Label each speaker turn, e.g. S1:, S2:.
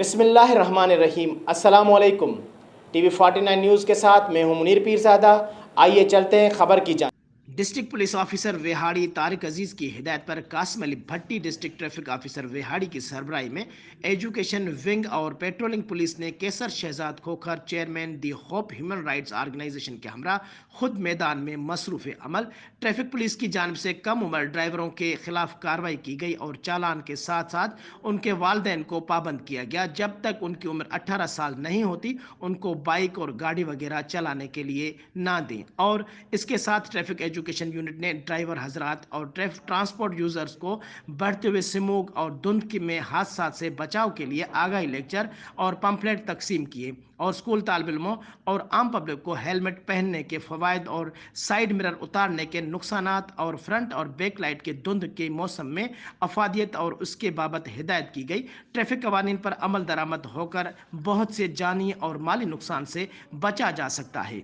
S1: بسم اللہ الرحمن الرحیم۔ السلام علیکم۔ ٹی وی 49 نیوز کے ساتھ میں ہوں منیر پیرزادہ۔ آئیے چلتے ہیں خبر کی جانب۔ ڈسٹرکٹ پولیس آفیسر ویہاڑی طارق عزیز کی ہدایت پر قاسم علی بھٹی ڈسٹرکٹ ٹریفک آفیسر ویہاڑی کی سربراہی میں ایجوکیشن ونگ اور پیٹرولنگ پولیس نے کیسر Shahzad Khokhar chairman the hope human rights organization کے ہمراہ خود میدان میں مصروف عمل ٹریفک پولیس کی جانب سے کم عمر ڈرائیوروں کے خلاف کارروائی کی گئی اور چالان کے ساتھ ساتھ ان کے والدین کو پابند کیا گیا۔ جب تک ان کی عمر 18 سال نہیں ہوتی ان کو بائک اور گاڑی وغیرہ چلانے کے لیے نہ دیں، اور اس کے ساتھ ٹریفک ایجوکیشن یونٹ نے ڈرائیور حضرات اور ٹرانسپورٹ یوزرز کو بڑھتے ہوئے سموگ اور دھند میں حادثات سے بچاؤ کے لیے آگاہی لیکچر اور پمفلٹ تقسیم کیے، اور اسکول طالب علموں اور عام پبلک کو ہیلمٹ پہننے کے فوائد اور سائیڈ مرر اتارنے کے نقصانات اور فرنٹ اور بیک لائٹ کے دھند کے موسم میں افادیت اور اس کے بابت ہدایت کی گئی۔ ٹریفک قوانین پر عمل درآمد ہو کر بہت سے جانی اور مالی نقصان سے بچا جا سکتا ہے۔